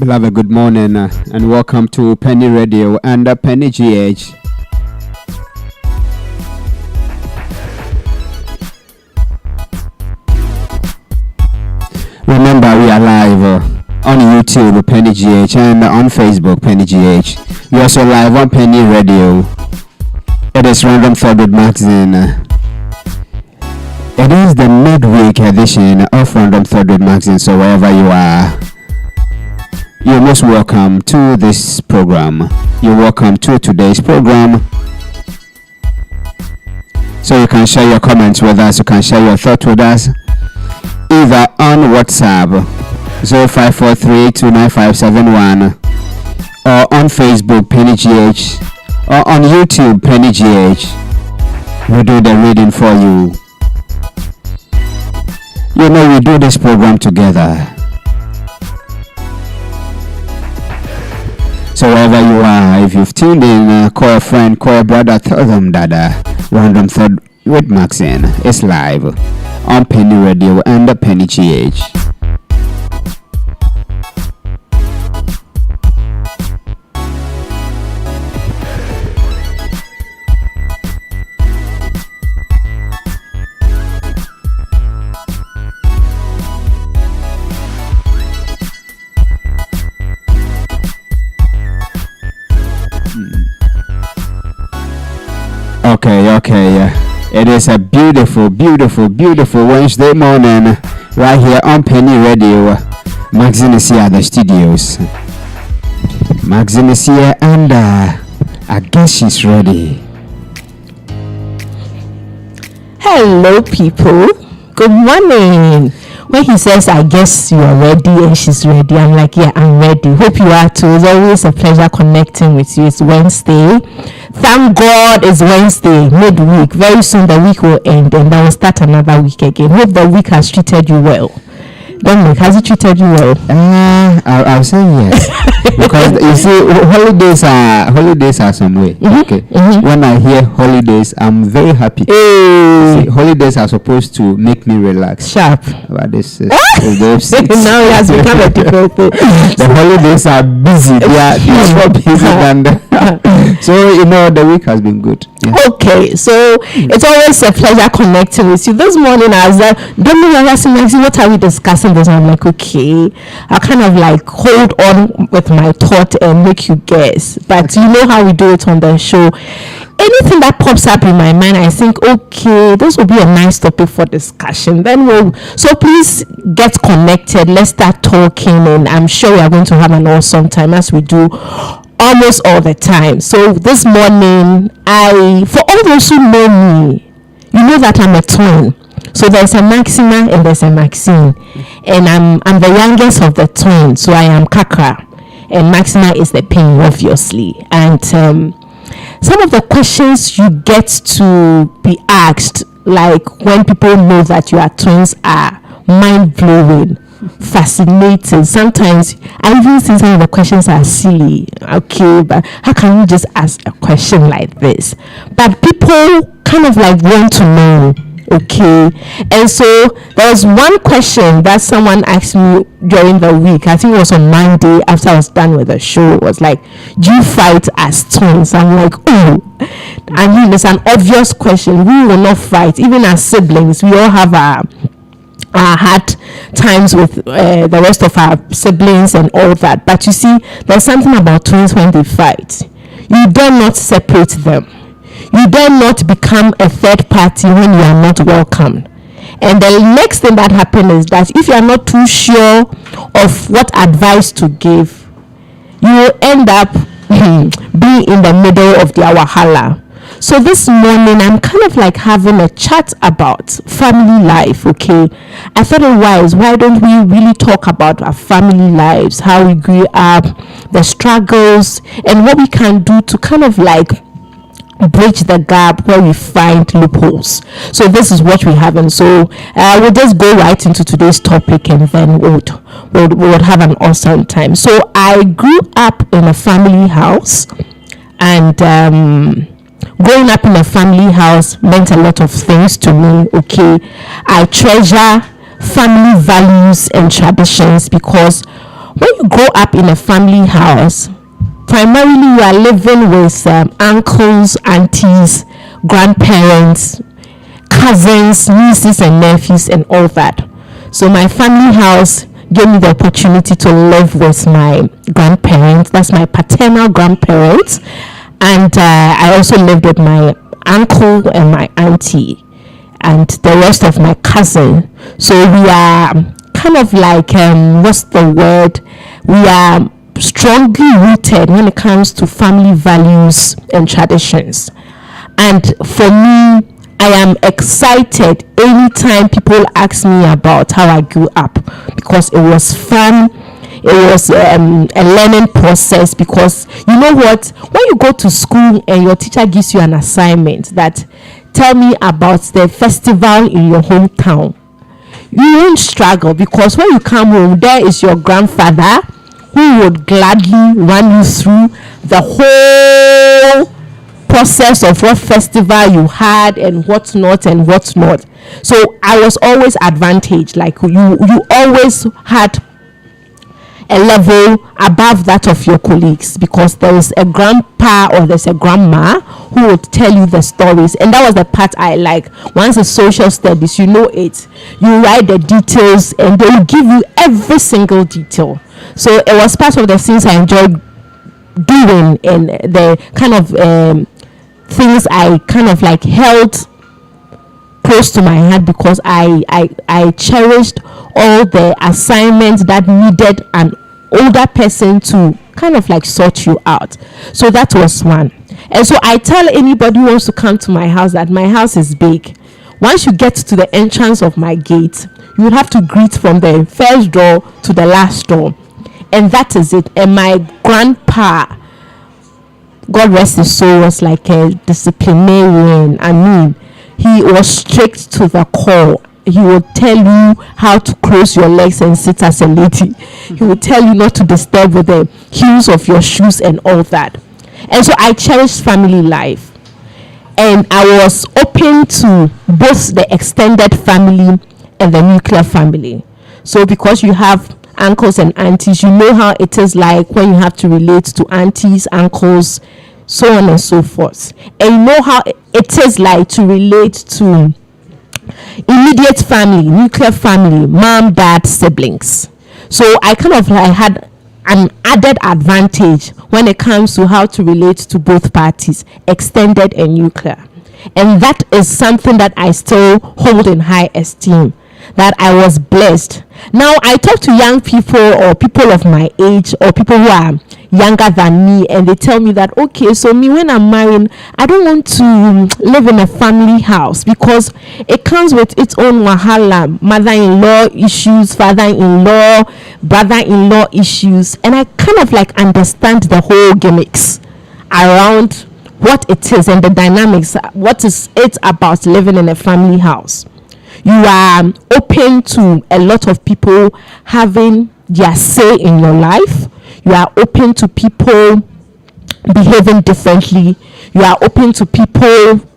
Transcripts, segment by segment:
Beloved, good morning and welcome to Peny Radio and Peny GH. Remember, we are live on YouTube, Peny GH, and on Facebook, Peny GH. We are also live on Peny Radio. It is Random Thought with Maxine. It is the midweek edition of Random Thought with Maxine, so wherever you are, you're most welcome to this program. You're welcome to today's program. So you can share your comments with us, you can share your thoughts with us, either on WhatsApp 0543-29571 or on Facebook Peny GH or on YouTube Peny GH. We do the reading for you. You know, we do this program together. So wherever you are, if you've tuned in, call a friend, call a brother, tell them that Random Thought with Maxine is live on Peny Radio and the Peny GH. Okay. It is a beautiful Wednesday morning right here on Peny Radio. Maxine is here at the studios. Maxine is here and I guess she's ready. Hello, people. Good morning. When he says, I guess you are ready and she's ready, I'm like, yeah, I'm ready. Hope you are too. It's always a pleasure connecting with you. It's Wednesday. Thank God it's Wednesday, midweek. Very soon the week will end and then we'll start another week again. Hope the week has treated you well. Dominic, has it treated you well? I'll say yes. Because you see, holidays are some way. Okay. When I hear holidays, I'm very happy. See, holidays are supposed to make me relax. Sharp. But this is now it has become a different thing. The holidays are busy. They are more busy than so you know the week has been good. Yeah. Okay, so it's always a pleasure connecting with you. This morning I was like, Maxine, what are we discussing this? I'm like, okay, I'll kind of like hold on with my thought and make you guess. But you know how we do it on the show. Anything that pops up in my mind, I think, okay, this will be a nice topic for discussion. So please get connected. Let's start talking, and I'm sure we are going to have an awesome time as we do almost all the time. So this morning, for all those who know me, you know that I'm a twin. So there's a Maxima and there's a Maxine, and I'm the youngest of the twins. So I am Kakra, and Maxima is the Peny, obviously. And some of the questions you get to be asked, like when people know that you are twins, are mind blowing, fascinating. Sometimes I even think some of the questions are silly. Okay, but how can you just ask a question like this? But people kind of like want to know. Okay, and so there was one question that someone asked me during the week. I think it was on Monday after I was done with the show. It was like, do you fight as twins? I'm like, oh, I mean, it's an obvious question. We will not fight, even as siblings. We all have our hard times with the rest of our siblings and all that. But you see, there's something about twins when they fight. You dare not separate them. You dare not become a third party when you are not welcome. And the next thing that happens is that if you are not too sure of what advice to give, you will end up being in the middle of their wahala. So this morning, I'm kind of like having a chat about family life, okay? I thought it was, why don't we really talk about our family lives, how we grew up, the struggles, and what we can do to kind of like bridge the gap where we find loopholes. So this is what we have, and so we'll just go right into today's topic, and then we'll have an awesome time. So I grew up in a family house, and growing up in a family house meant a lot of things to me. Okay, I treasure family values and traditions because when you grow up in a family house, primarily you are living with uncles, aunties, grandparents, cousins, nieces and nephews and all that. So my family house gave me the opportunity to live with my grandparents. That's my paternal grandparents. And I also lived with my uncle and my auntie and the rest of my cousin. So we are kind of like, what's the word? We are strongly rooted when it comes to family values and traditions. And for me, I am excited anytime people ask me about how I grew up, because it was fun. It was a learning process, because you know what, when you go to school and your teacher gives you an assignment that tell me about the festival in your hometown, you won't struggle, because when you come home, there is your grandfather who would gladly run you through the whole process of what festival you had and what's not and what's not. So I was always advantaged, like you always had a level above that of your colleagues, because there is a grandpa or there's a grandma who would tell you the stories. And that was the part I like. Once it's social studies, you know it, you write the details and they will give you every single detail. So it was part of the things I enjoyed doing, and the kind of things I kind of like held close to my heart, because I cherished all the assignments that needed an older person to kind of like sort you out. So that was one. And so I tell anybody who wants to come to my house that my house is big. Once you get to the entrance of my gate, you would have to greet from the first door to the last door, and that is it. And my grandpa, God rest his soul, was like a disciplinarian. I mean, he was strict to the core. He would tell you how to cross your legs and sit as a lady. He would tell you not to disturb with the heels of your shoes and all that. And so I cherished family life. And I was open to both the extended family and the nuclear family. So because you have uncles and aunties, you know how it is like when you have to relate to aunties, uncles, so on and so forth. And you know how it is like to relate to immediate family, nuclear family, mom, dad, siblings. So I kind of like had an added advantage when it comes to how to relate to both parties, extended and nuclear. And that is something that I still hold in high esteem, that I was blessed. Now I talk to young people or people of my age or people who are younger than me, and they tell me that, okay, so me, when I'm marrying, I don't want to live in a family house because it comes with its own wahala, mother-in-law issues, father-in-law, brother-in-law issues. And I kind of like understand the whole gimmicks around what it is and the dynamics, what is it about living in a family house. You are open to a lot of people having their say in your life. You are open to people behaving differently. You are open to people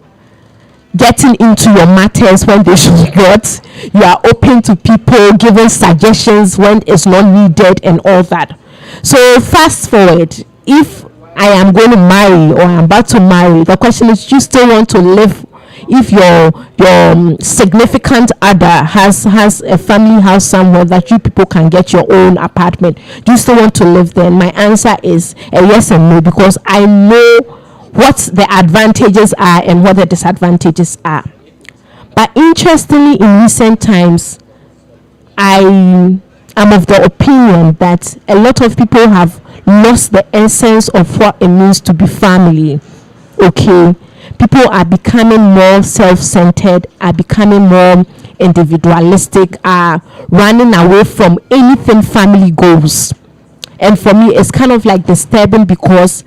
getting into your matters when they should not. You are open to people giving suggestions when it's not needed and all that. So fast forward, if I am going to marry or I'm about to marry, the question is, do you still want to live? If your significant other has a family house somewhere that you people can get your own apartment, do you still want to live there? And my answer is a yes and no, because I know what the advantages are and what the disadvantages are. But interestingly, in recent times, I am of the opinion that a lot of people have lost the essence of what it means to be family. Okay, people are becoming more self-centered, are becoming more individualistic, are running away from anything family goals. And for me, it's kind of like disturbing, because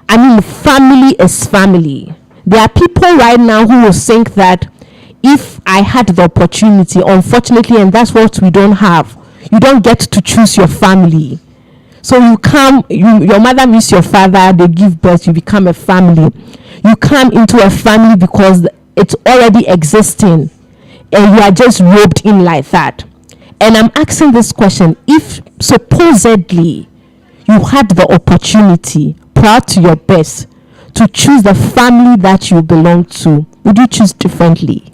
I mean, family is family. There are people right now who will think that if I had the opportunity, unfortunately, and that's what we don't have, you don't get to choose your family. So you come, your mother meets your father, they give birth, you become a family. You come into a family because it's already existing and you are just roped in like that. And I'm asking this question: if supposedly you had the opportunity, proud to your best, to choose the family that you belong to, would you choose differently?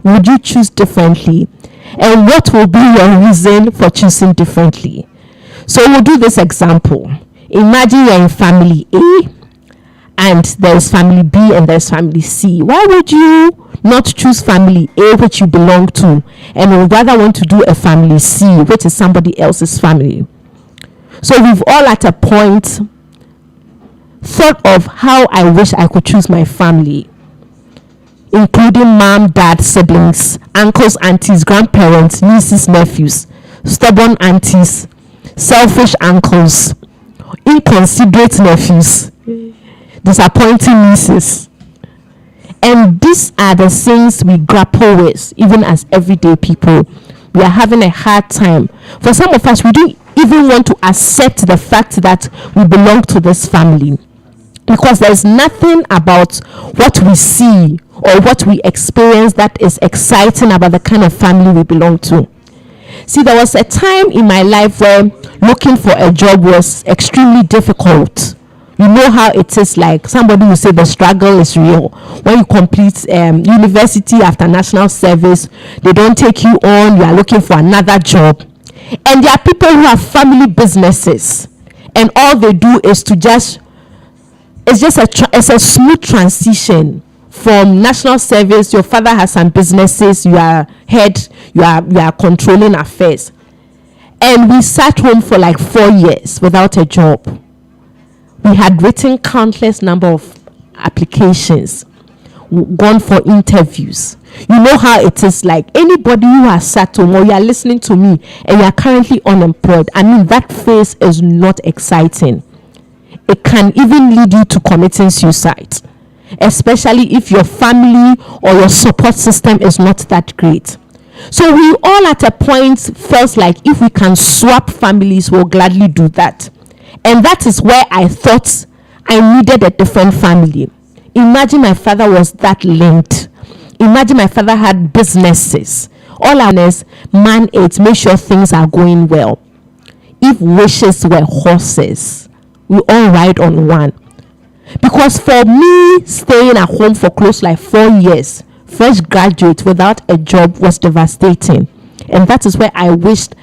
Would you choose differently? And what will be your reason for choosing differently? So we'll do this example. Imagine you're in family A and there's family B and there's family C. Why would you not choose family A, which you belong to, and would rather want to do a family C, which is somebody else's family? So we've all at a point thought of how I wish I could choose my family, including mom, dad, siblings, uncles, aunties, grandparents, nieces, nephews, stubborn aunties, selfish uncles, inconsiderate nephews, disappointing nieces. And these are the things we grapple with even as everyday people. We are having a hard time. For some of us, we don't even want to accept the fact that we belong to this family, because there's nothing about what we see or what we experience that is exciting about the kind of family we belong to. See, there was a time in my life where looking for a job was extremely difficult. You know how it is, like somebody will say the struggle is real. When you complete university after national service, they don't take you on, you are looking for another job. And there are people who have family businesses, and all they do is to just, it's a smooth transition from national service. Your father has some businesses, you are head, you are controlling affairs. And we sat home for like 4 years without a job. We had written countless number of applications, gone for interviews. You know how it is, like anybody who has sat home, or you are listening to me and you are currently unemployed, I mean, that phase is not exciting. It can even lead you to committing suicide, especially if your family or your support system is not that great. So we all at a point felt like if we can swap families, we'll gladly do that. And that is where I thought I needed a different family. Imagine my father was that linked. Imagine my father had businesses. All I know is man ate, make sure things are going well. If wishes were horses, we all ride on one. Because for me, staying at home for close to like 4 years, fresh graduate without a job, was devastating. And that is where I wished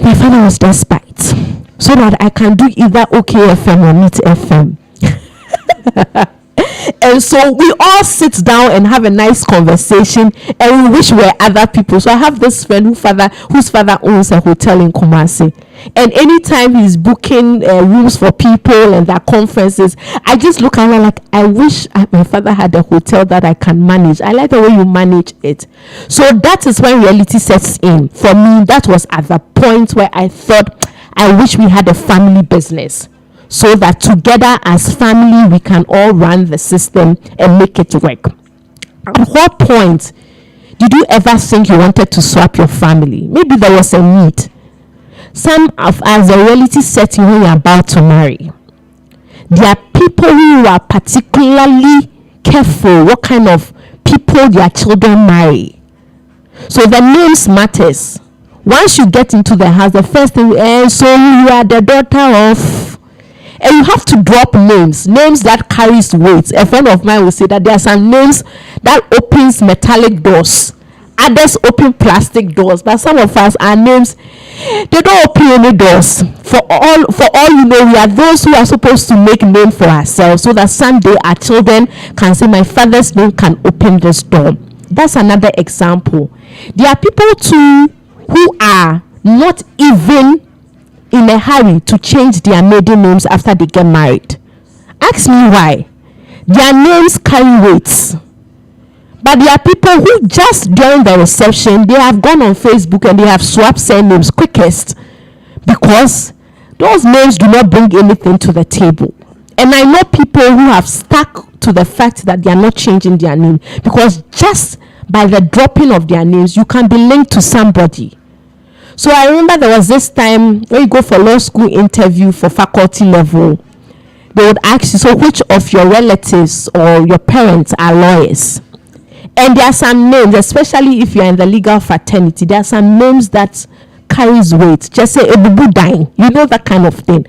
my father was despite, so that I can do either OKFM or Meet FM. And so we all sit down and have a nice conversation, and we wish we were other people. So I have this friend whose father owns a hotel in Kumasi, and anytime he's booking rooms for people and their conferences, I just look at her like, I wish my father had a hotel that I can manage. I like the way you manage it. So that is when reality sets in. For me, that was at the point where I thought, I wish we had a family business, so that together as family we can all run the system and make it work. At what point did you ever think you wanted to swap your family? Maybe there was a need. Some of us, the reality set in when you're about to marry. There are people who are particularly careful what kind of people their children marry. So the names matters. Once you get into the house, the first thing, so you are the daughter of, and you have to drop names that carries weight. A friend of mine will say that there are some names that opens metallic doors, others open plastic doors, but some of us, our names, they don't open any doors. For all you know, we are those who are supposed to make name for ourselves, so that someday our children can say, my father's name can open this door. That's another example. There are people too who are not even in a hurry to change their maiden names after they get married. Ask me why. Their names carry weights. But there are people who just during the reception, they have gone on Facebook and they have swapped surnames quickest, because those names do not bring anything to the table. And I know people who have stuck to the fact that they are not changing their name, because just by the dropping of their names, you can be linked to somebody. So I remember there was this time when you go for law school interview for faculty level, they would ask you, so which of your relatives or your parents are lawyers? And there are some names, especially if you are in the legal fraternity, there are some names that carries weight. Just say Ebubu dying, you know, that kind of thing.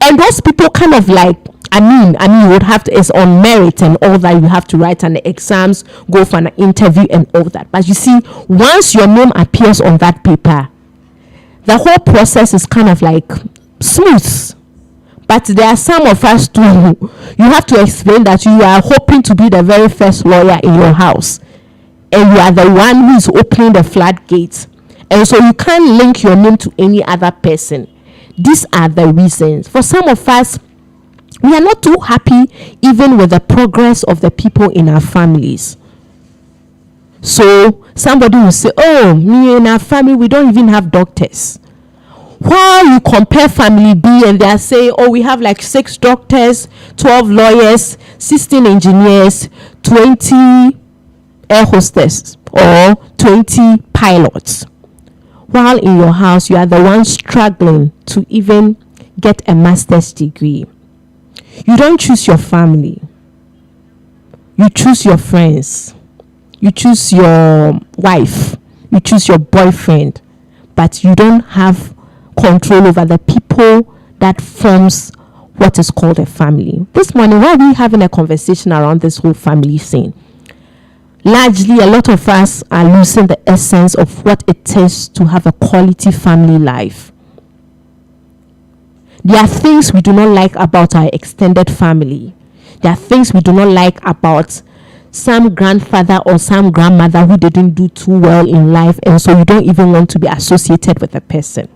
And those people kind of like, I mean, you would have to, it's on merit and all that. You have to write on the exams, go for an interview and all that. But you see, once your name appears on that paper, the whole process is kind of like smooth. But there are some of us too, you have to explain that you are hoping to be the very first lawyer in your house. And you are the one who is opening the floodgates. And so you can't link your name to any other person. These are the reasons. For some of us, we are not too happy even with the progress of the people in our families. So somebody will say, oh, me and our family, we don't even have doctors. While you compare family B and they are saying, oh, we have like 6 doctors, 12 lawyers, 16 engineers, 20 air hostesses or 20 pilots. While in your house, you are the one struggling to even get a master's degree. You don't choose your family. You choose your friends. You choose your wife. You choose your boyfriend. But you don't have control over the people that forms what is called a family. This morning, while we having a conversation around this whole family thing, largely a lot of us are losing the essence of what it takes to have a quality family life. There are things we do not like about our extended family. There are things we do not like about some grandfather or some grandmother who didn't do too well in life, and so you don't even want to be associated with the person.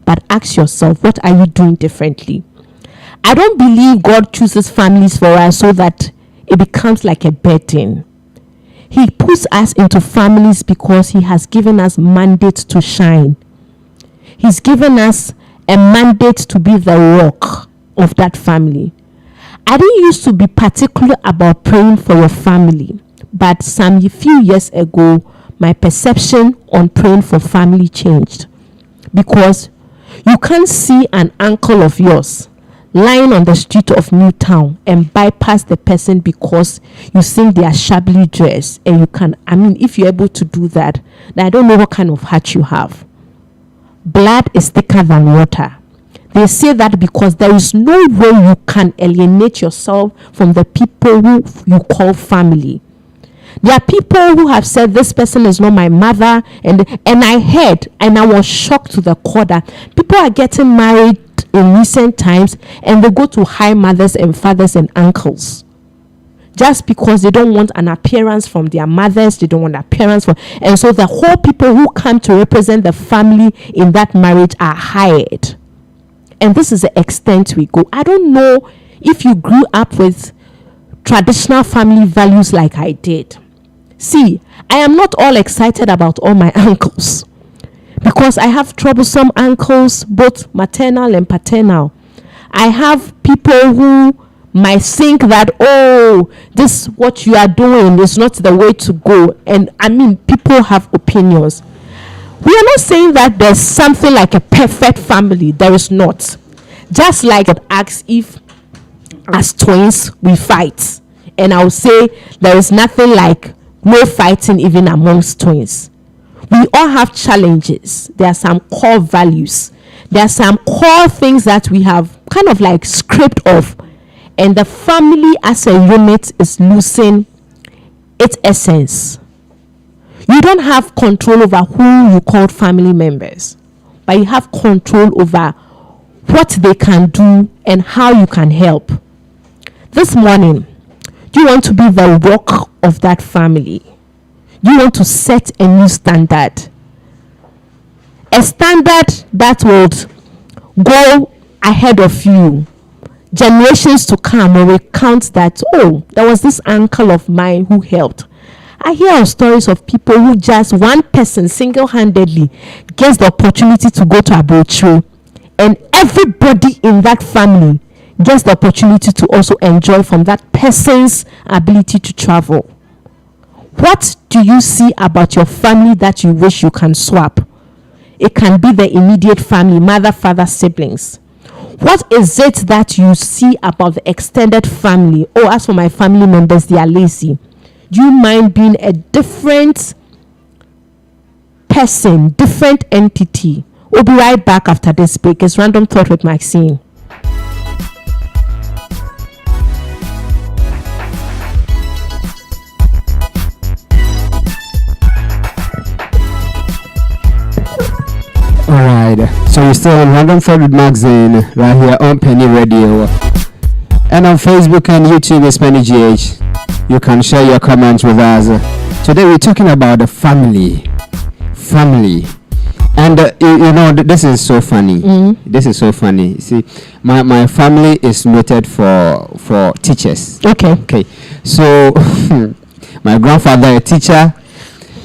But ask yourself, what are you doing differently? I don't believe God chooses families for us so that it becomes like a burden. He puts us into families because he has given us mandate to shine. He's given us a mandate to be the rock of that family. I didn't used to be particular about praying for your family, but some few years ago, my perception on praying for family changed. Because you can't see an uncle of yours lying on the street of Newtown and bypass the person because you think they are shabbily dressed, and you can, if you're able to do that, then I don't know what kind of heart you have. Blood is thicker than water. They say that because there is no way you can alienate yourself from the people who you call family. There are people who have said this person is not my mother, and I heard and I was shocked to the core that people are getting married in recent times and they go to high mothers and fathers and uncles just because they don't want an appearance from their mothers, they don't want appearance from, and so the whole people who come to represent the family in that marriage are hired. And this is the extent we go. I don't know if you grew up with traditional family values like I did. See, I am not all excited about all my uncles because I have troublesome uncles, both maternal and paternal. I have people who might think that, oh, this what you are doing is not the way to go. And people have opinions. We are not saying that there's something like a perfect family. There is not. Just like it asks if as twins we fight. And I would say there is nothing like no fighting even amongst twins. We all have challenges. There are some core values. There are some core things that we have kind of like scraped off. And the family as a unit is losing its essence. You don't have control over who you call family members, but you have control over what they can do and how you can help. This morning, do you want to be the rock of that family? Do you want to set a new standard? A standard that would go ahead of you. Generations to come will recount that, oh, there was this uncle of mine who helped. I hear of stories of people who just one person single-handedly gets the opportunity to go to Abochro, and everybody in that family gets the opportunity to also enjoy from that person's ability to travel. What do you see about your family that you wish you can swap? It can be the immediate family, mother, father, siblings. What is it that you see about the extended family? Oh, as for my family members, they are lazy. Do you mind being a different person, different entity? We'll be right back after this break. It's Random Thought with Maxine. Alright, so you're still on Random Thought with Maxine right here on Peny Radio. And on Facebook and YouTube is Peny GH. You can share your comments with us. Today we're talking about the family. And this is so funny. This is so funny. See, my family is noted for teachers. Okay. So my grandfather a teacher,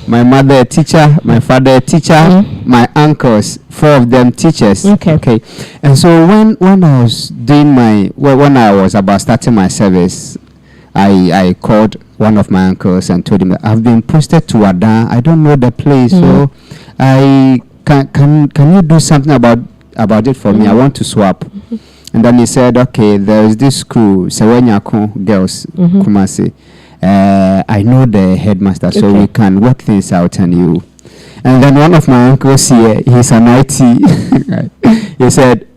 my mother a teacher, my father a teacher, my uncles, 4 of them teachers. Okay. And so when I was doing when I was about starting my service, I called one of my uncles and told him that I've been posted to Ada. I don't know the place, so I can you do something about it for me? I want to swap. And then he said, okay, there is this school, Sewenyako Girls, Kumasi. I know the headmaster, so we can work things out and you. And then one of my uncles here, he's an IT. He said,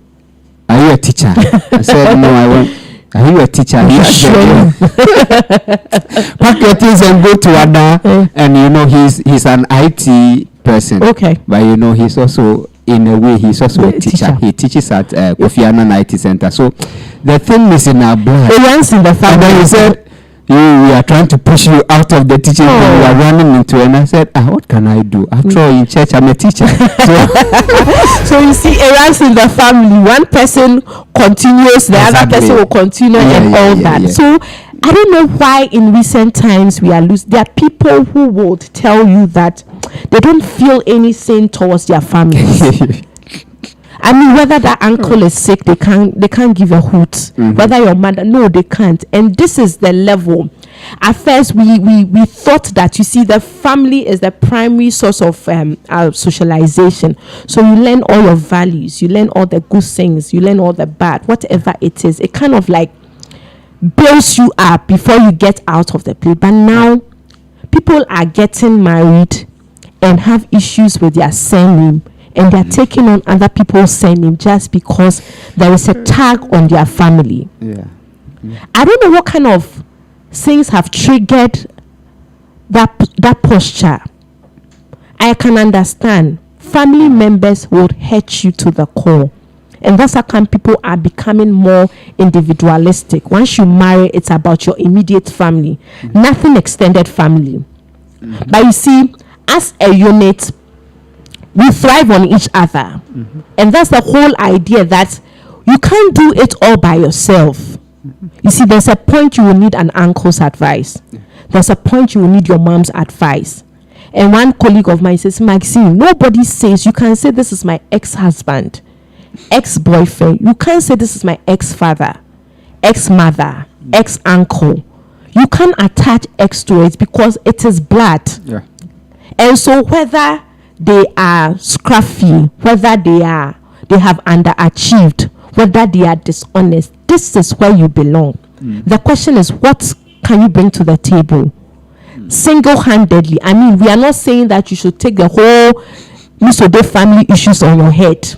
are you a teacher? I said, no, I want. Are you a teacher? Yes. Pack your things and go to Ada. And he's an IT person. Okay. But he's also, in a way, he's also a teacher. He teaches at Kofi Annan IT Center. So the thing is in our blood. It runs in the family. And then he said, we are trying to push you out of the teaching. We are running into it. And I said, what can I do? After all, in church, I'm a teacher. So you see, it runs in the family. One person continues, the other person will continue, and all that. Yeah. So I don't know why in recent times we are losing. There are people who would tell you that they don't feel any sin towards their families. I mean, whether that uncle is sick, they can't give a hoot. Whether your mother, no, they can't. And this is the level. At first, we thought that, you see, the family is the primary source of our socialization. So you learn all your values, you learn all the good things, you learn all the bad, whatever it is. It kind of like builds you up before you get out of the place. But now, people are getting married and have issues with their surname. And they're taking on other people's surname just because there is a tag on their family. I don't know what kind of things have triggered that posture. I can understand. Family members would hurt you to the core. And that's how come people are becoming more individualistic. Once you marry, it's about your immediate family. Nothing extended family. But you see, as a unit, we thrive on each other. And that's the whole idea, that you can't do it all by yourself. You see, there's a point you will need an uncle's advice. There's a point you will need your mom's advice. And one colleague of mine says, Maxine, nobody says, you can say this is my ex-husband, ex-boyfriend. You can't say this is my ex-father, ex-mother, ex-uncle. You can't attach ex to it because it is blood. And so whether they are scruffy, whether they have underachieved, whether they are dishonest, this is where you belong. The question is, what can you bring to the table? Single-handedly. I mean, we are not saying that you should take the whole Misode family issues on your head.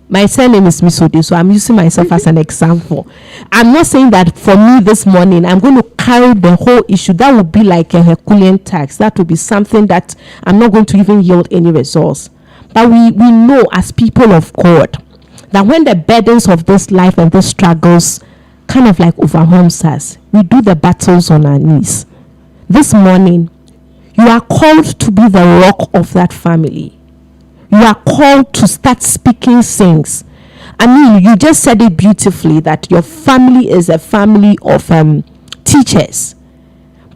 My surname is Misode, so I'm using myself as an example. I'm not saying that for me this morning I'm going to carry the whole issue. That would be like a Herculean task. That would be something that I'm not going to even yield any results. But we know as people of God that when the burdens of this life and these struggles kind of like overwhelms us, we do the battles on our knees. This morning, you are called to be the rock of that family. You are called to start speaking things. I mean, you just said it beautifully, that your family is a family of teachers.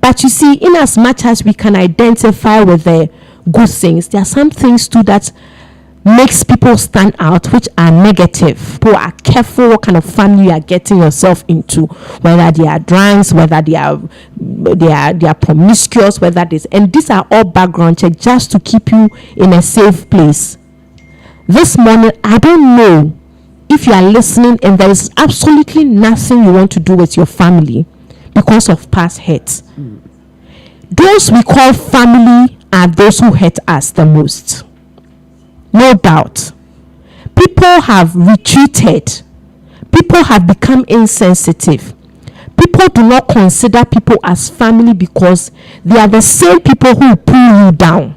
But you see, in as much as we can identify with the good things, there are some things too that makes people stand out, which are negative. People are careful what kind of family you are getting yourself into, whether they are drunks, whether they are promiscuous, whether this, and these are all background checks just to keep you in a safe place. This morning, I don't know if you are listening and there is absolutely nothing you want to do with your family because of past hurts. those we call family are those who hurt us the most. No doubt. People have retreated. People have become insensitive. People do not consider people as family because they are the same people who pull you down.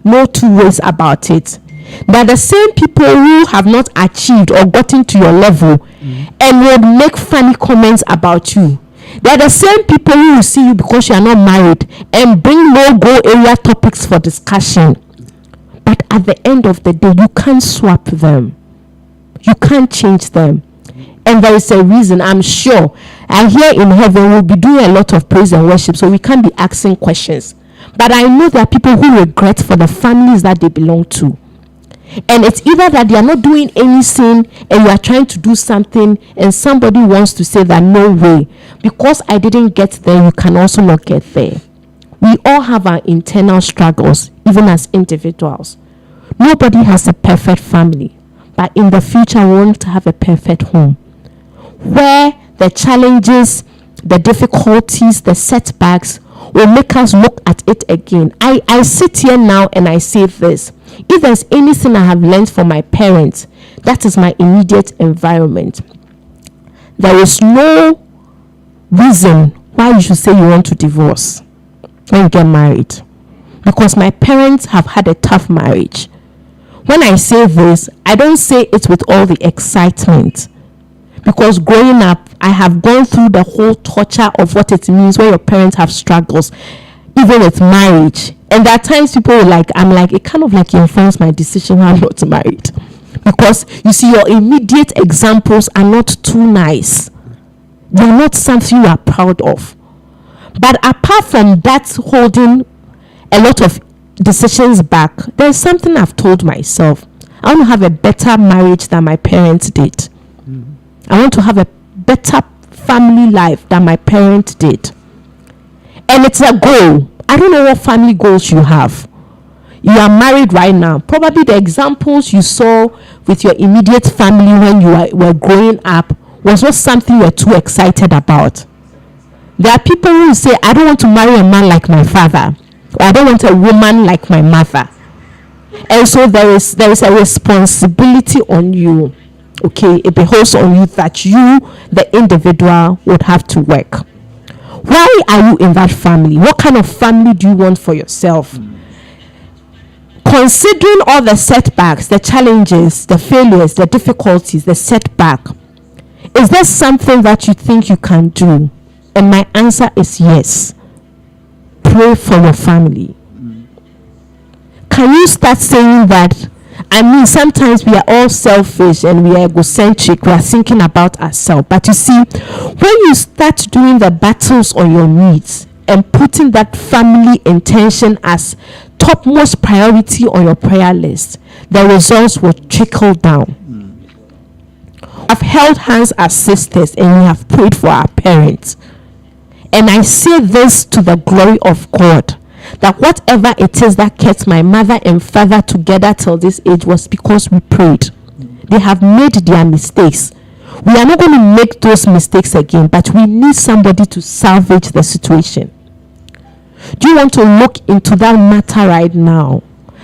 No two ways about it. They are the same people who have not achieved or gotten to your level and will make funny comments about you. They are the same people who will see you because you are not married and bring no-go area topics for discussion. But at the end of the day, you can't swap them. You can't change them. And there is a reason, I'm sure. And here in heaven, we'll be doing a lot of praise and worship, so we can't be asking questions. But I know there are people who regret for the families that they belong to. And it's either that they are not doing any sin and you are trying to do something and somebody wants to say that no way, because I didn't get there, you can also not get there. We all have our internal struggles, even as individuals. Nobody has a perfect family, but in the future we want to have a perfect home where the challenges, the difficulties, the setbacks will make us look at it again. I sit here now and I say this. If there's anything I have learned from my parents, that is my immediate environment. There is no reason why you should say you want to divorce when you get married, because my parents have had a tough marriage. When I say this, I don't say it with all the excitement, because growing up, I have gone through the whole torture of what it means when your parents have struggles, even with marriage. And there are times people are like, I'm like, it kind of like informs my decision when I'm not married. Because you see, your immediate examples are not too nice. They're not something you are proud of. But apart from that holding a lot of decisions back, there's something I've told myself. I want to have a better marriage than my parents did. I want to have a better family life than my parents did. And it's a goal. I don't know what family goals you have. You are married right now. Probably the examples you saw with your immediate family when you were growing up was not something you were too excited about. There are people who say, I don't want to marry a man like my father, or I don't want a woman like my mother. And so there is a responsibility on you. Okay, it behoves on you that you, the individual, would have to work. Why are you in that family? What kind of family do you want for yourself? Considering all the setbacks, the challenges, the failures, the difficulties, the setback, is there something that you think you can do? And my answer is yes. Pray for your family. Can you start saying that? I mean, sometimes we are all selfish and we are egocentric. We are thinking about ourselves. But you see, when you start doing the battles on your needs and putting that family intention as topmost priority on your prayer list, the results will trickle down. I've held hands as sisters and we have prayed for our parents. And I say this to the glory of God, that whatever it is that kept my mother and father together till this age was because we prayed. They have made their mistakes. We are not going to make those mistakes again, but we need somebody to salvage the situation. Do you want to look into that matter right now?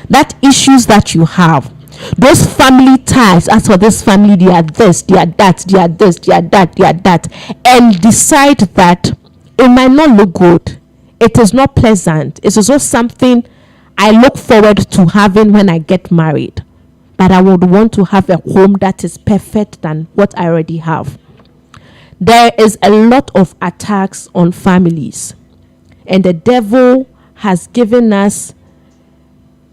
That issues that you have, those family ties, as for this family, they are this, they are that, they are this, they are that, they are that, and decide that it might not look good. It is not pleasant. It is not something I look forward to having when I get married. But I would want to have a home that is perfect than what I already have. There is a lot of attacks on families. And the devil has given us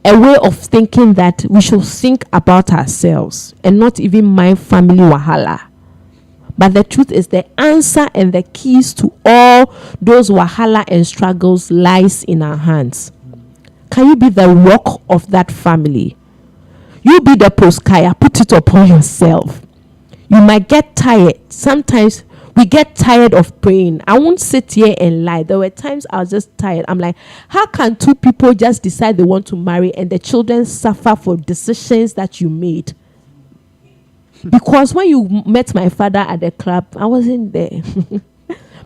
a way of thinking that we should think about ourselves and not even mind family wahala. But the truth is, the answer and the keys to all those wahala and struggles lies in our hands. Can you be the rock of that family? You be the poskaya, put it upon yourself. You might get tired. Sometimes we get tired of praying. I won't sit here and lie. There were times I was just tired. I'm like, how can two people just decide they want to marry and the children suffer for decisions that you made? Because when you met my father at the club, I wasn't there.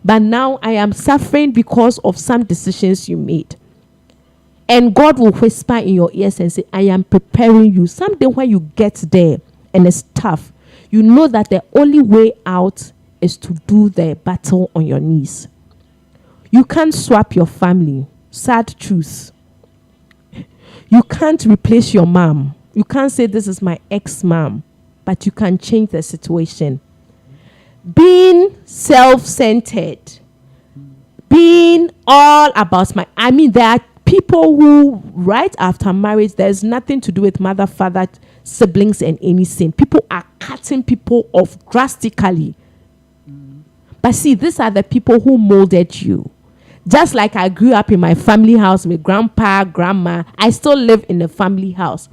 but now I am suffering because of some decisions you made. And God will whisper in your ears and say, I am preparing you. Someday when you get there and it's tough, you know that the only way out is to do the battle on your knees. You can't swap your family. Sad truth. You can't replace your mom. You can't say this is my ex-mom, but you can change the situation. Being self-centered, being all about there are people who right after marriage, there's nothing to do with mother, father, siblings, and anything. People are cutting people off drastically. But see, these are the people who molded you. Just like I grew up in my family house with grandpa, grandma, I still live in a family house.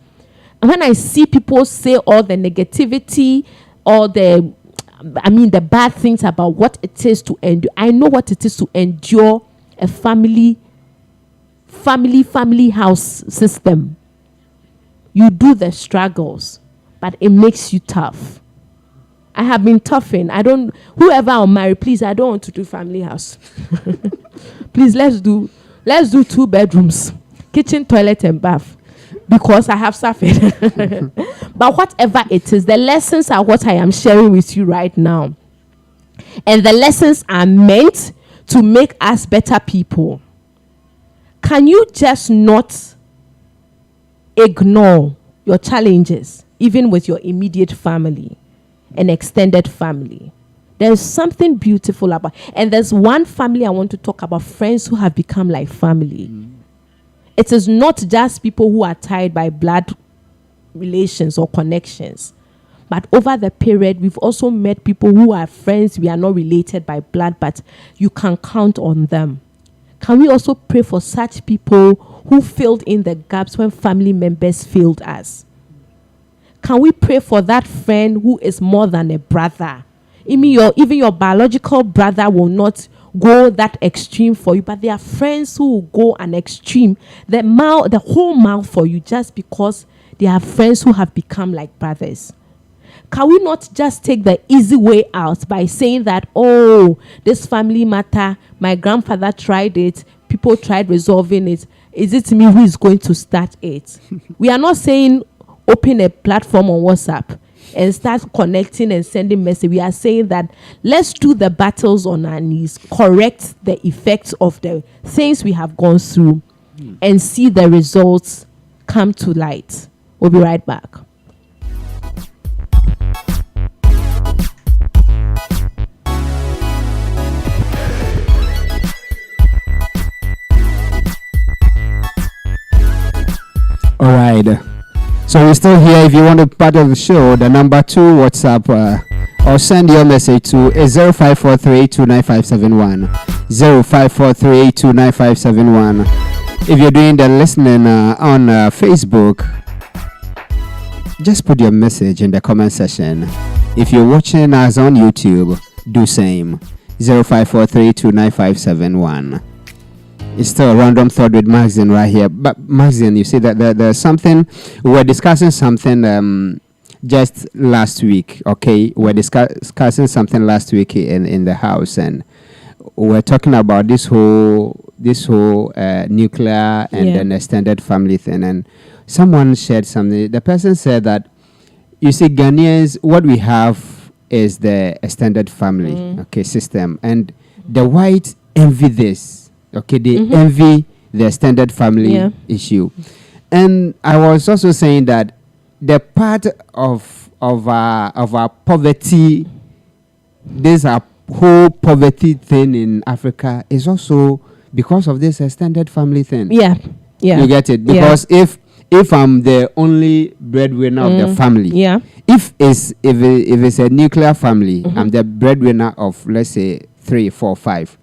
And when I see people say all the negativity or the bad things about what it is to endure, I know what it is to endure a family house system. You do the struggles, but it makes you tough. I have been toughened. Whoever I'll marry, please, I don't want to do family house. Please, let's do 2 bedrooms, kitchen, toilet, and bath, because I have suffered. But whatever it is, the lessons are what I am sharing with you right now. And the lessons are meant to make us better people. Can you just not ignore your challenges, even with your immediate family and extended family? There's something beautiful about, and there's one family I want to talk about, friends who have become like family. It is not just people who are tied by blood relations or connections, but over the period, we've also met people who are friends. We are not related by blood, but you can count on them. Can we also pray for such people who filled in the gaps when family members failed us? Can we pray for that friend who is more than a brother? Even your biological brother will not go that extreme for you, but there are friends who will go an extreme, the whole mile for you, just because they are friends who have become like brothers. Can we not just take the easy way out by saying that, oh, this family matter, my grandfather tried it, people tried resolving it, is it me who is going to start it? We are not saying open a platform on WhatsApp and start connecting and sending messages. We are saying that let's do the battles on our knees, correct the effects of the things we have gone through, and see the results come to light. We'll be right back. All right. So we're still here. If you want to be part of the show, the number 2 WhatsApp or send your message to 0543-29571. 0543-29571. If you're doing the listening on Facebook, just put your message in the comment section. If you're watching us on YouTube, do same. 0543-29571. It's still a random thought with Maxine right here. But Maxine, you see that there's something, we were discussing something just last week, okay? We were discussing something last week in the house, and we're talking about this whole nuclear and then extended family thing. And someone shared something. The person said that, you see, Ghanaians, what we have is the extended family, system. And the whites envy this. Okay, they envy the extended family issue. And I was also saying that the part of our poverty, this whole poverty thing in Africa is also because of this extended family thing. Yeah. You get it? Because if I'm the only breadwinner of the family, if it's a nuclear family, I'm the breadwinner of, let's say, 3, 4, 5.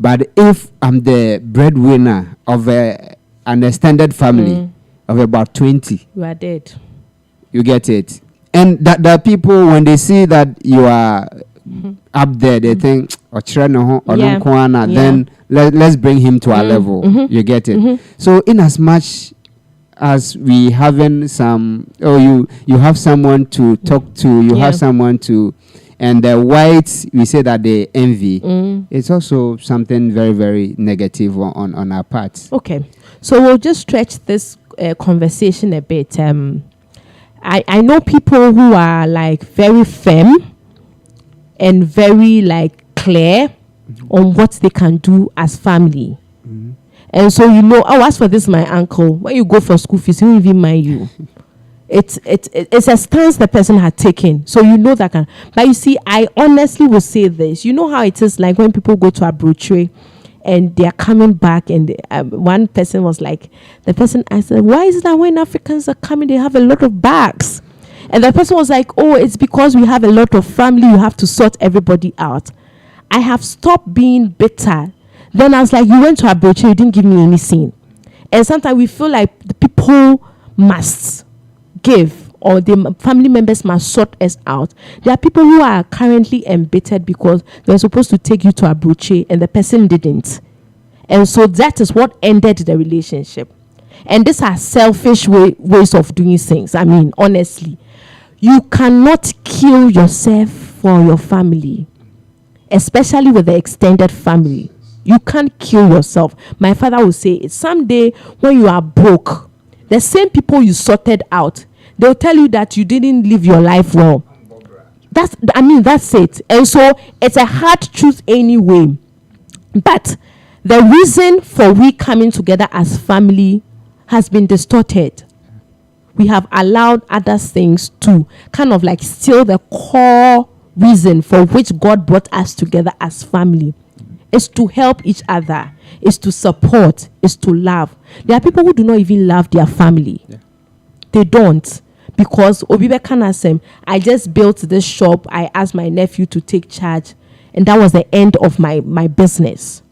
But if I'm the breadwinner of an extended family of about 20, you are dead. You get it? And that the people, when they see that you are up there, they think, then let's bring him to our level. You get it? So in as much as we having some, you have someone to talk to, you have someone to And the whites, we say that they envy. It's also something very, very negative on our part. Okay. So we'll just stretch this conversation a bit. I know people who are like very firm and very like clear on what they can do as family. And so, as for this, my uncle, when you go for school fees, he won't even mind you. It's a stance the person had taken. So that can. But you see, I honestly will say this. You know how it is like when people go to a brochure and they are coming back, and one person was like, I said, why is that when Africans are coming, they have a lot of bags? And the person was like, oh, it's because we have a lot of family. You have to sort everybody out. I have stopped being bitter. Then I was like, you went to a brochure, you didn't give me anything. And sometimes we feel like the people must give, or the family members must sort us out. There are people who are currently embittered because they were supposed to take you to a brochure and the person didn't. And so that is what ended the relationship. And these are selfish ways of doing things. I mean, honestly, you cannot kill yourself for your family, especially with the extended family. You can't kill yourself. My father will say, someday when you are broke, the same people you sorted out, they'll tell you that you didn't live your life well. That's it. And so it's a hard truth anyway. But the reason for we coming together as family has been distorted. We have allowed other things to kind of like steal the core reason for which God brought us together as family. It's to help each other. It's to support. It's to love. There are people who do not even love their family. Yeah. They don't. Because Obibe Kanasem, I just built this shop. I asked my nephew to take charge. And that was the end of my business.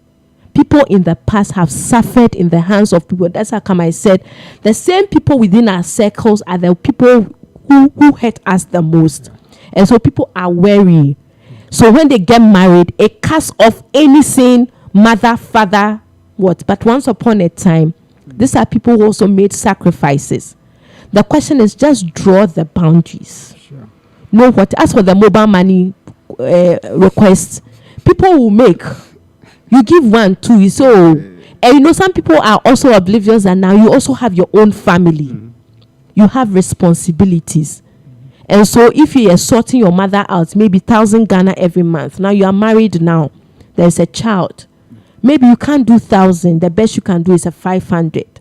People in the past have suffered in the hands of people. That's how come I said the same people within our circles are the people who hurt us the most. And so people are wary. So when they get married, it casts off anything, mother, father, what. But once upon a time, these are people who also made sacrifices. The question is just draw the boundaries. Sure. Know what? As for the mobile money request, people will make. You give 1, 2, so. And some people are also oblivious that now you also have your own family. You have responsibilities. And so if you are sorting your mother out, maybe 1,000 Ghana every month. Now you are married now. There's a child. Maybe you can't do 1,000. The best you can do is a 500.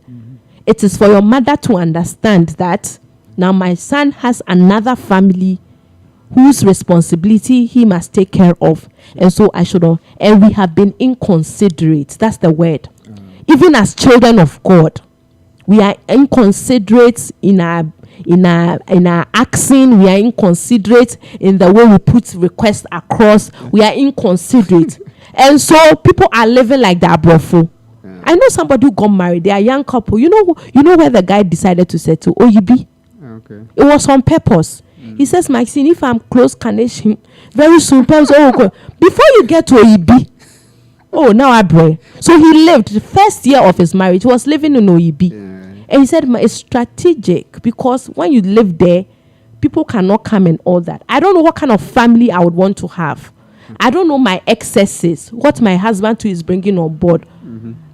It is for your mother to understand that now my son has another family whose responsibility he must take care of. And so I should not. And we have been inconsiderate. That's the word. Even as children of God, we are inconsiderate in our asking. We are inconsiderate in the way we put requests across. We are inconsiderate. And so people are living like the Abrofo. I know somebody who got married. They are a young couple. You know where the guy decided to settle? Oyibi. Okay. It was on purpose. He says, Maxine, if I'm close connection, very soon, before you get to Oyibi, now I pray. So he lived the first year of his marriage. He was living in Oyibi. And he said, it's strategic because when you live there, people cannot come and all that. I don't know what kind of family I would want to have. I don't know my excesses, what my husband too is bringing on board.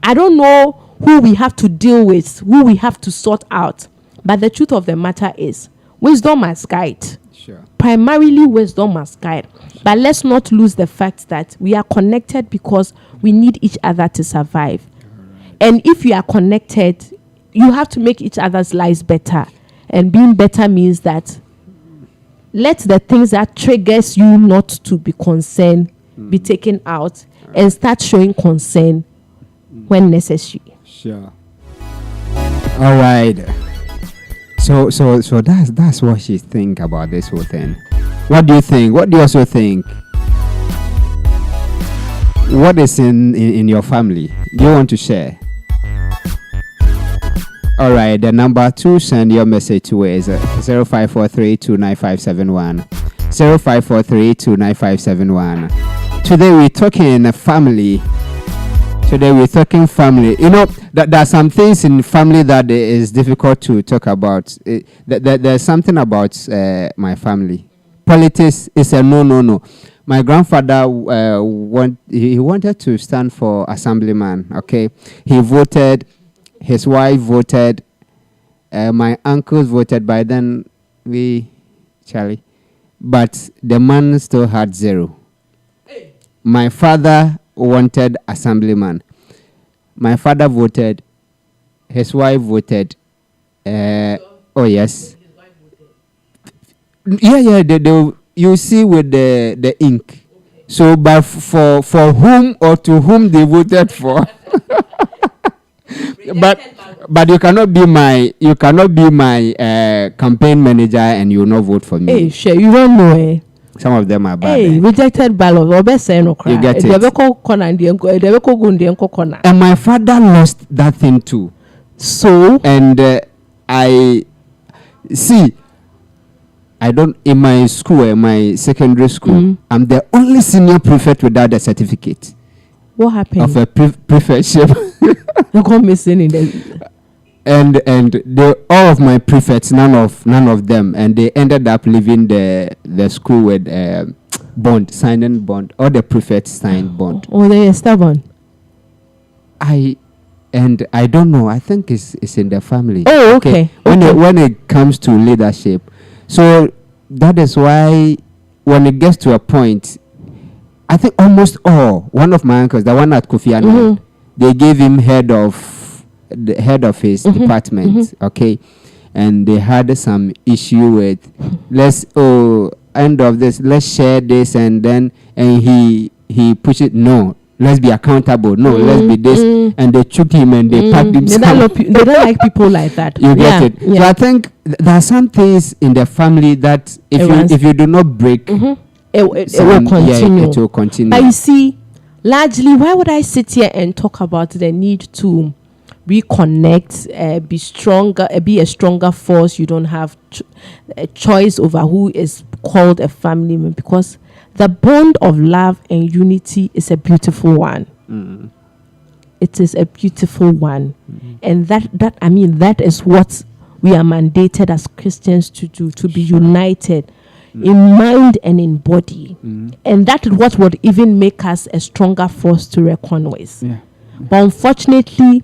I don't know who we have to deal with, who we have to sort out. But the truth of the matter is, wisdom must guide. Sure. Primarily, wisdom must guide. But let's not lose the fact that we are connected because we need each other to survive. Right. And if you are connected, you have to make each other's lives better. And being better means that let the things that triggers you not to be concerned be taken out and start showing concern when necessary. Sure. All right. So that's what she think about this whole thing. What do you think? What do you also think? What is in your family? Do you want to share? All right, the number to send your message to is 0543-29571. 0543-29571. Today we're talking family. You know, there are some things in family that is difficult to talk about. There's something about my family. politics is a no. My grandfather he wanted to stand for assemblyman. Okay, he voted. His wife voted. My uncles voted. By then, but the man still had 0. My father wanted assemblyman. My father voted. His wife voted. Oh yes. Yeah. You see with the ink. Okay. So, but for whom or to whom they voted for. but you cannot be my campaign manager and you will not vote for me. Hey, sure, you don't know. Some of them are bad. Hey, rejected ballot. You get it. And my father lost that thing too. So and I see. I don't in my school, in my secondary school. I'm the only senior prefect without a certificate. What happened? Of a prefectship. You got missing in the. And all of my prefects, none of them, and they ended up leaving the school with signing bond. All the prefects signed bond. Oh, they are stubborn. I don't know. I think it's in the family. Oh, okay. When it comes to leadership, so that is why when it gets to a point, I think almost all one of my uncles, the one at Kofi Annan, they gave him head of his department. Okay, and they had some issue with end of this, let's share this, and he pushed it. No, let's be accountable. No, let's be this, and they took him and they packed him. They don't like people like that. You get it. Yeah. So I think there are some things in the family that if you do not break, it will continue. It will continue. But you see, largely, why would I sit here and talk about the need to reconnect, be stronger, be a stronger force? You don't have a choice over who is called a family member, because the bond of love and unity is a beautiful one. It is a beautiful one. And that is what we are mandated as Christians to do, to be united in mind and in body. And that is what would even make us a stronger force to reckon with. But unfortunately,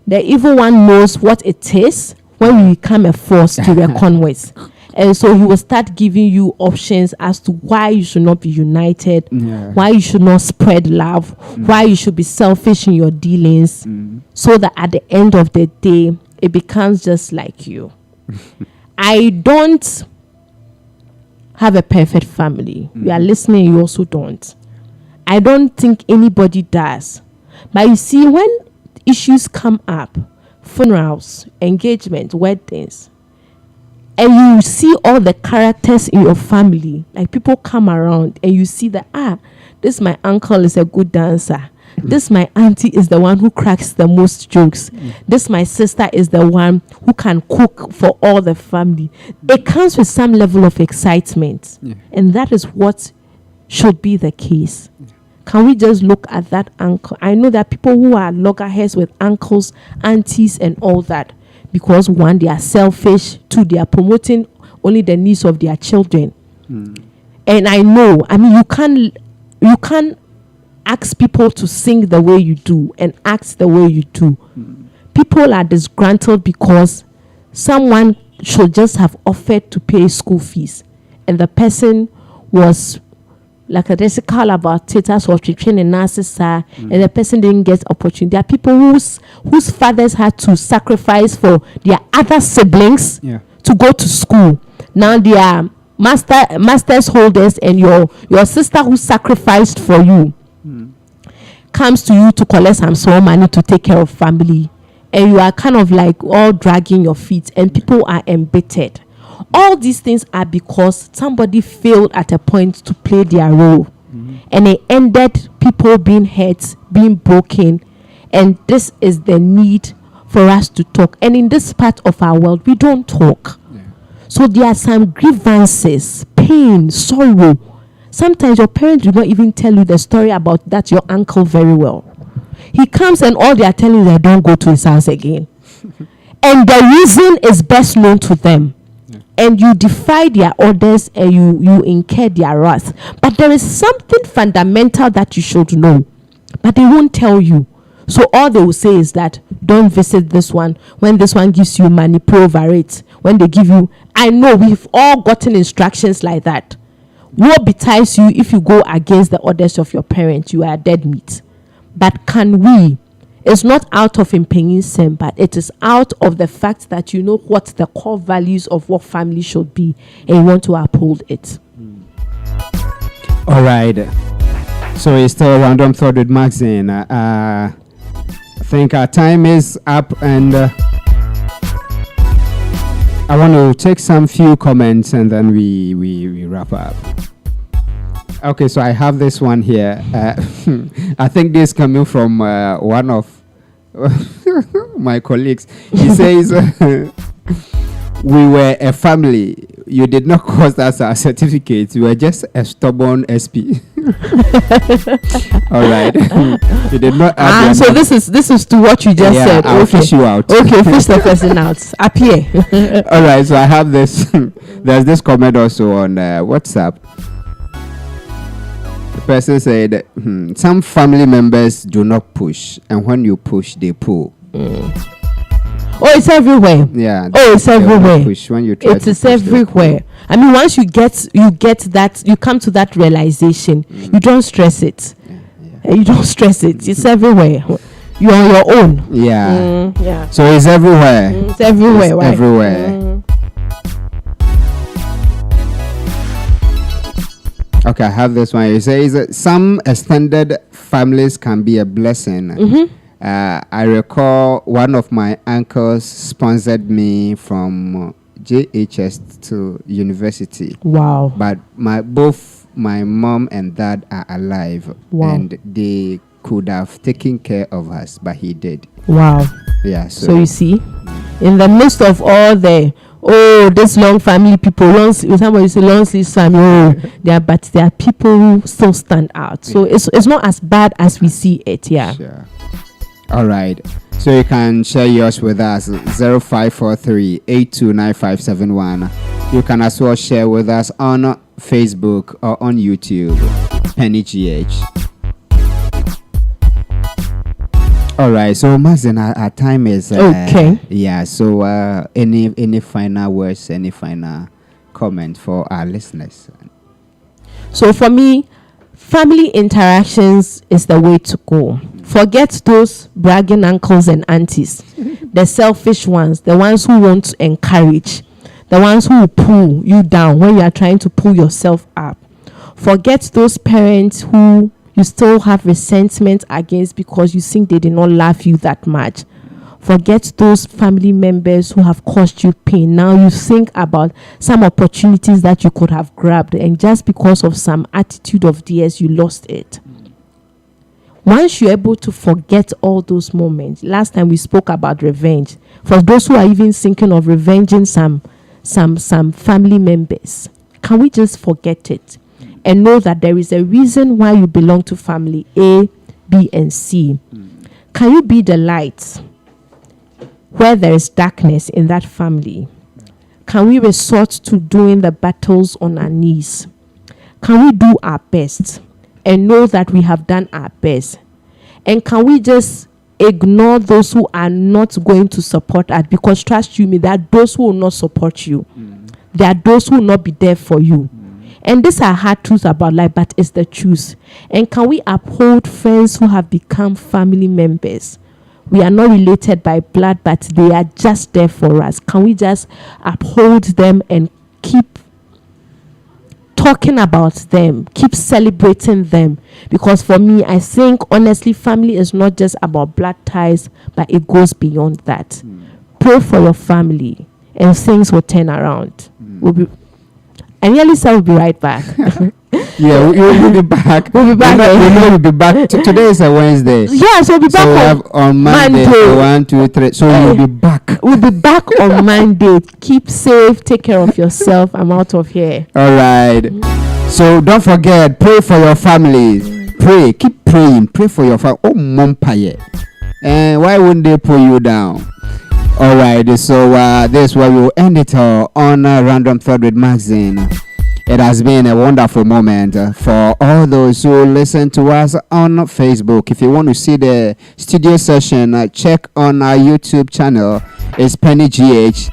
the evil one knows what it is when we become a force to reckon with. And so he will start giving you options as to why you should not be united, why you should not spread love, why you should be selfish in your dealings, so that at the end of the day, it becomes just like you. I don't have a perfect family. You are listening, you also don't. I don't think anybody does. But you see, when issues come up, funerals, engagement, weddings, and you see all the characters in your family, like people come around and you see that, this my uncle is a good dancer. This my auntie is the one who cracks the most jokes. This my sister is the one who can cook for all the family. It comes with some level of excitement. And that is what should be the case. Can we just look at that uncle? I know that people who are loggerheads with uncles, aunties and all that, because one, they are selfish, two, they are promoting only the needs of their children. And I know, you can't ask people to sing the way you do and act the way you do. People are disgruntled because someone should just have offered to pay school fees, and the person was like a call about status of training and nurses, and the person didn't get opportunity. There are people whose fathers had to sacrifice for their other siblings to go to school. Now they are masters holders, and your sister who sacrificed for you comes to you to collect some small money to take care of family, and you are kind of like all dragging your feet, and people are embittered. All these things are because somebody failed at a point to play their role, and it ended people being hurt, being broken. And this is the need for us to talk. And in this part of our world, we don't talk. So there are some grievances, pain, sorrow. Sometimes your parents do not even tell you the story about that your uncle very well. He comes and all they are telling you, they don't go to his house again. And the reason is best known to them. and you defy their orders and you incur their wrath. But there is something fundamental that you should know, but they won't tell you. So all they will say is that don't visit this one. When this one gives you money, pray over it. When they give you, I know we've all gotten instructions like that. Woe betides you if you go against the orders of your parents. You are dead meat. But can we? It's not out of impatience, but it is out of the fact that you know what the core values of what family should be, and you want to uphold it. All right. So it's still a random thought with Maxine. I think our time is up, and I want to take some few comments and then we wrap up. Okay, so I have this one here. I think this is coming from one of my colleagues. He says, we were a family. You did not cost us our certificates. We were just a stubborn SP. All right. You did not. So this is to what you just said. I'll fish you out. Okay, fish the person out. Appear. All right. So I have this. There's this comment also on WhatsApp. The person said, some family members do not push, and when you push, they pull. Oh, it's everywhere. Yeah. Oh, it's everywhere. Push when you try it is everywhere. I mean, once you get that, you come to that realization. You don't stress it. You don't stress it. It's everywhere. You're on your own. Yeah. Yeah. So it's everywhere. It's everywhere. It's right? everywhere. Okay, I have this one. It says some extended families can be a blessing. I recall one of my uncles sponsored me from JHS to university. Wow. But both my mom and dad are alive. Wow. And they could have taken care of us, but he did. Wow. Yeah. So you see, in the midst of all the this long family people, somebody say long sleeves family, but there are people who still stand out. So it's not as bad as we see it. Yeah. Sure. All right. So you can share yours with us 0543-829571. You can as well share with us on Facebook or on YouTube. Peny GH. All right. So Maxine, our time is okay. Yeah. So any final words, any final comment for our listeners? So for me, family interactions is the way to go. Forget those bragging uncles and aunties, the selfish ones, the ones who want to encourage, the ones who will pull you down when you are trying to pull yourself up. Forget those parents who you still have resentment against because you think they did not love you that much. Forget those family members who have caused you pain. Now you think about some opportunities that you could have grabbed, and just because of some attitude of theirs, you lost it. Once you're able to forget all those moments, last time we spoke about revenge. For those who are even thinking of revenging some family members, can we just forget it and know that there is a reason why you belong to family A, B, and C? Can you be the light where there is darkness in that family? Can we resort to doing the battles on our knees? Can we do our best and know that we have done our best? And can we just ignore those who are not going to support us? Because trust you me, there are those who will not support you. There are those who will not be there for you. And these are hard truths about life, but it's the truth. And can we uphold friends who have become family members? We are not related by blood, but they are just there for us. Can we just uphold them and keep talking about them, keep celebrating them? Because for me, I think honestly, family is not just about blood ties, but it goes beyond that. Pray for your family and things will turn around. I nearly said we'll be right back. Yeah, we'll be back. We'll be back. We'll be back. Today is a Wednesday. Yeah, so we'll be back we have on Monday. 1, 2, 3. So we'll be back. We'll be back on Monday. Keep safe. Take care of yourself. I'm out of here. All right. So don't forget, pray for your families. Pray. Keep praying. Pray for your family. Oh, Mompaye. And why wouldn't they pull you down? All right, so this is where we will end it all on Random Thought with Maxine. It has been a wonderful moment for all those who listen to us on Facebook. If you want to see the studio session, check on our YouTube channel. It's Peny GH.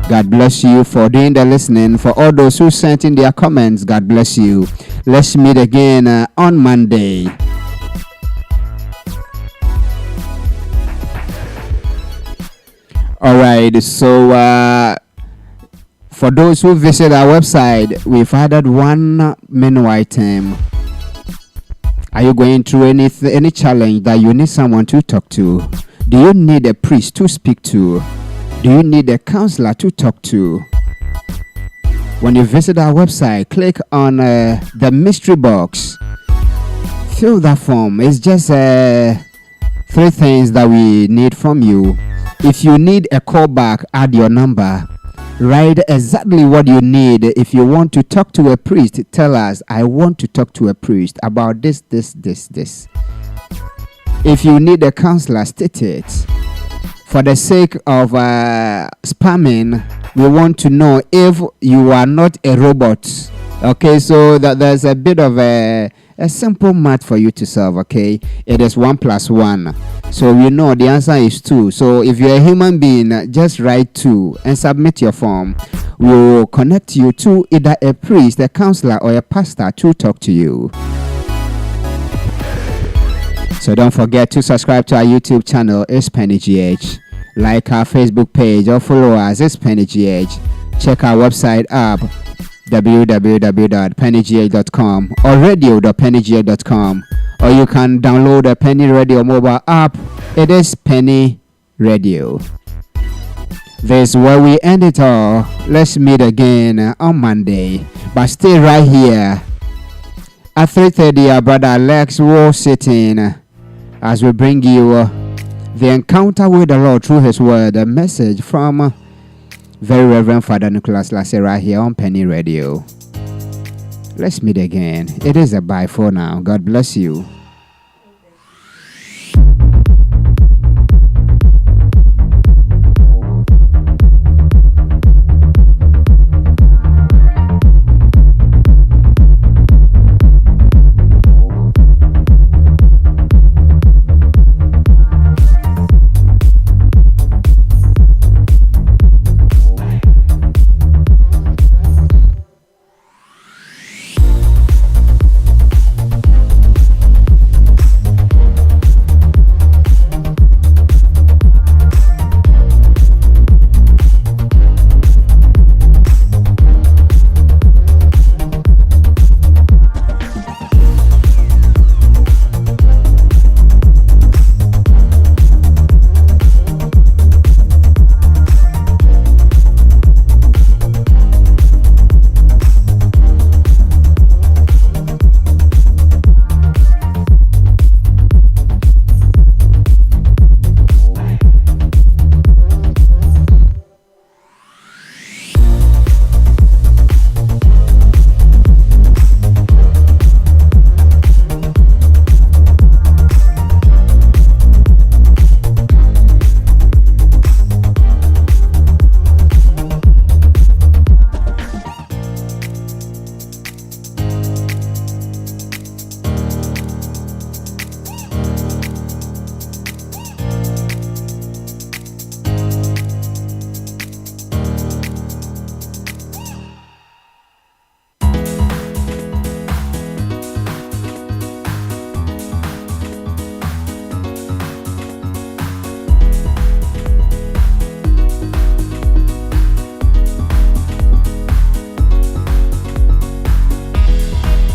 God bless you for doing the listening. For all those who sent in their comments, God bless you. Let's meet again on Monday. All right, so for those who visit our website, we've added one menu item. Are you going through any challenge that you need someone to talk to? Do you need a priest to speak to? Do you need a counselor to talk to? When you visit our website, click on the mystery box. Fill that form. It's just 3 things that we need from you. If you need a call back, add your number. Write exactly what you need. If you want to talk to a priest, tell us, I want to talk to a priest about this. If you need a counselor, state it. For the sake of spamming, we want to know if you are not a robot. Okay, so there's a bit of a simple math for you to solve. Okay, it is 1 + 1, so we know the answer is 2. So if you're a human being, just write 2 and submit your form. We will connect you to either a priest, a counselor, or a pastor to talk to you. So don't forget to subscribe to our YouTube channel. It's Peny GH. Like our Facebook page or follow us. It's Peny GH. Check our website up, www.penygh.com or radio.penygh.com, or you can download the Peny Radio mobile app. It is Peny Radio. This is where we end it all. Let's meet again on Monday, but stay right here. At 3:30, our brother Alex will sit in as we bring you the encounter with the Lord through His Word, a message from Very Reverend Father Nicholas Lasse right here on Peny Radio. Let's meet again. It is a bye for now. God bless you.